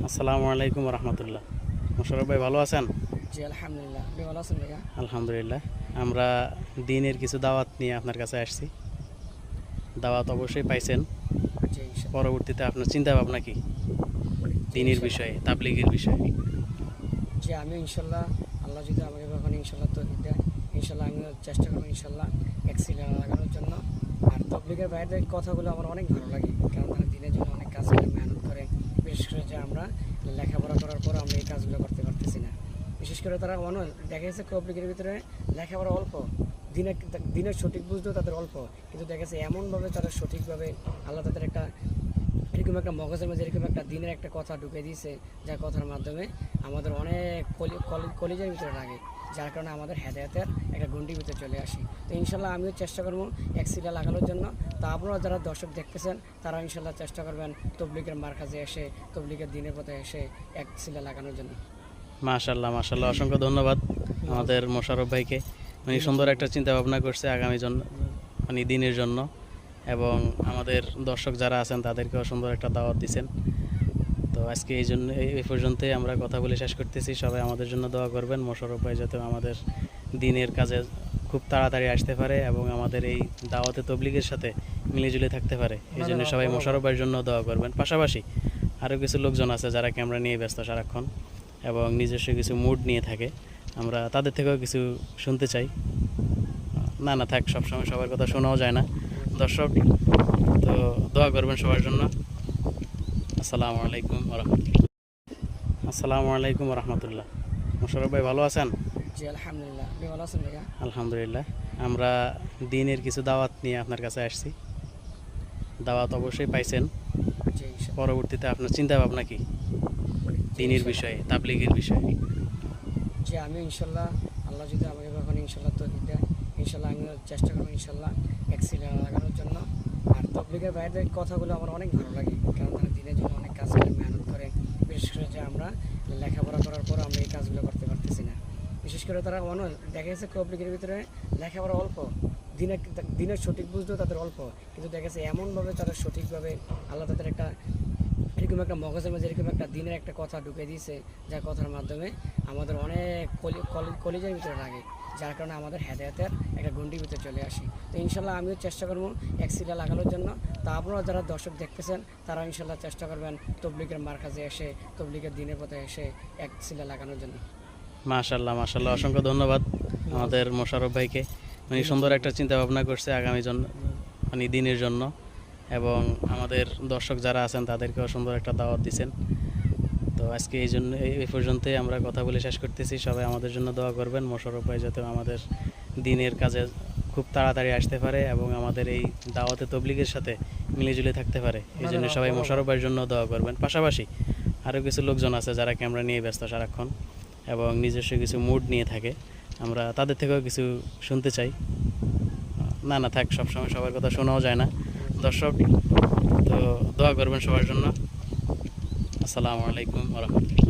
আসসালামু আলাইকুম রহমতুল্লাহ। মোশাররফ ভাই ভালো আছেন? জি আলহামদুলিল্লাহ। আপনি ভালো আছেন ভাইয়া? আলহামদুলিল্লাহ। আমরা দিনের কিছু দাওয়াত নিয়ে আপনার কাছে আসছি। দাওয়াত অবশ্যই পাইছেন। জি ইনশাল্লাহ। পরবর্তীতে আপনার চিন্তা ভাবনা কি জি দিনের ইনশাল্লাহ। বিষয়ে, তাবলীগের বিষয়ে? জি আমি ইনশাল্লাহ, আল্লাহ যদি আমাকে কখনো ইনশাল্লাহ তৌফিক দেয়, ইনশাল্লাহ আমিও চেষ্টা করবো ইনশাল্লাহ এক সিলিন্ডার লাগানোর জন্য। আর তবলিগের বাইরের কথাগুলো আমার অনেক ভালো লাগে, কারণ তারা দিনের জন্য অনেক কাজ করে, মেহনত করে। বিশেষ করে যে আমরা লেখাপড়া করার পর আমরা এই কাজগুলো করতে পারতেছি না। বিশেষ করে তারা দেখা গেছে তবলিগের ভিতরে লেখাপড়া অল্প, দিনের দিনের সঠিক বুঝতেও তাদের অল্প, কিন্তু দেখা গেছে এমনভাবে তারা সঠিকভাবে আল্লাহ তাদের একটা এরকম একটা মগজের মধ্যে এরকম একটা দিনের একটা কথা ঢুকে দিয়েছে, যার কথার মাধ্যমে আমাদের অনেক কলিজের ভিতরে লাগে, যার কারণে আমাদের হেদায়েতের একটা গণ্ডির ভিতরে চলে আসি। তো ইনশাল্লাহ আমিও চেষ্টা করবো এক সিলা লাগানোর জন্য। তো আপনারা যারা দর্শক দেখতেছেন তারা ইনশাল্লাহ চেষ্টা করবেন তবলিগের মার্কাজে এসে, তবলিগের দিনের পথে এসে এক সিলা লাগানোর জন্য। মাশাআল্লাহ মাশাআল্লাহ, অসংখ্য ধন্যবাদ আমাদের মোশাররফ ভাইকে। উনি সুন্দর একটা চিন্তা ভাবনা করছে আগামী মানে দিনের জন্য, এবং আমাদের দর্শক যারা আছেন তাদেরকেও সুন্দর একটা দাওয়াত দিচ্ছেন। তো আজকে এই জন্য এই পর্যন্তই আমরা কথা বলে শেষ করতেছি। সবাই আমাদের জন্য দোয়া করবেন, মোশাররফ ভাই যাতে আমাদের দিনের কাজে খুব তাড়াতাড়ি আসতে পারে এবং আমাদের এই দাওয়াতে তবলিগের সাথে মিলেজুলে থাকতে পারে। এই জন্য সবাই মোশাররফ ভাইয়ের জন্য দোয়া করবেন। পাশাপাশি আরও কিছু লোকজন আছে যারা ক্যামেরা নিয়ে ব্যস্ত সারাক্ষণ এবং নিজস্ব কিছু মুড নিয়ে থাকে, আমরা তাদের থেকেও কিছু শুনতে চাই। না থাক, সবসময় সবার কথা শোনাও যায় না দর্শক, তো দোয়া করবেন সবার জন্য। আসসালামু আলাইকুম রহমতুল্লাহ। আসসালামু আলাইকুম রহমতুল্লাহ। মোশাররফ ভাই ভালো আছেন? জি আলহামদুলিল্লাহ। আপনি ভালো আছেন ভাইয়া? আলহামদুলিল্লাহ। আমরা দিনের কিছু দাওয়াত নিয়ে আপনার কাছে আসছি। দাওয়াত অবশ্যই পাইছেন। জি ইনশাল্লাহ। পরবর্তীতে আপনার চিন্তা ভাবনা কি জি দিনের ইনশাল্লাহ। বিষয়ে, তাবলীগের বিষয়ে? যে আমি ইনশাল্লাহ, আল্লাহ যদি আমাকে কখনো ইনশাল্লাহ তৌফিক দেয়, ইনশাল্লাহ আমিও চেষ্টা করবো ইনশাল্লাহ এক সিলিন্ডার লাগানোর জন্য। আর তবলিগের বাইরের কথাগুলো আমার অনেক ভালো লাগে, কারণ তারা দিনের জন্য অনেক কাজ করে, মেহনত করে। বিশেষ করে যে আমরা লেখাপড়া করার পর আমরা এই কাজগুলো করতে পারতেছি না। বিশেষ করে তারা দেখা গেছে তবলিগের ভিতরে লেখাপড়া অল্প, দিনের দিনের সঠিক বুঝতেও তাদের অল্প, কিন্তু দেখা গেছে এমনভাবে তারা সঠিকভাবে আল্লাহ তাদের একটা এরকম একটা মগজের মধ্যে এরকম একটা দিনের একটা কথা ঢুকে দিয়েছে, যার কথার মাধ্যমে আমাদের অনেক কলিজের ভিতরে লাগে, যার কারণে আমাদের হেদায়েতের একটা গণ্ডির ভিতরে চলে আসি। তো ইনশাল্লাহ আমিও চেষ্টা করবো এক সিলা লাগানোর জন্য। তো আপনারা যারা দর্শক দেখতেছেন তারা ইনশাল্লাহ চেষ্টা করবেন তবলিগের মার্কাজে এসে, তবলিগের দিনের পথে এসে এক সিলা লাগানোর জন্য। মাশাআল্লাহ মাশাআল্লাহ, অসংখ্য ধন্যবাদ আমাদের মোশাররফ ভাইকে। উনি সুন্দর একটা চিন্তা ভাবনা করছে আগামী মানে দিনের জন্য, এবং আমাদের দর্শক যারা আছেন তাদেরকেও সুন্দর একটা দাওয়াত দিচ্ছেন। তো আজকে এই পর্যন্তই আমরা কথা বলে শেষ করতেছি। সবাই আমাদের জন্য দোয়া করবেন, মোশাররফ ভাই যাতে আমাদের দিনের কাজে খুব তাড়াতাড়ি আসতে পারে এবং আমাদের এই দাওয়াতে তবলিগের সাথে মিলেজুলে থাকতে পারে। এই জন্য সবাই মোশাররফ ভাইয়ের জন্য দোয়া করবেন। পাশাপাশি আরও কিছু লোকজন আছে যারা ক্যামেরা নিয়ে ব্যস্ত সারাক্ষণ এবং নিজস্ব কিছু মুড নিয়ে থাকে, আমরা তাদের থেকেও কিছু শুনতে চাই। না থাক, সবসময় সবার কথা শোনাও যায় না দর্শক, তো দোয়া করবেন সবার জন্য। আসসালামু আলাইকুম রহমতুল্লাহ।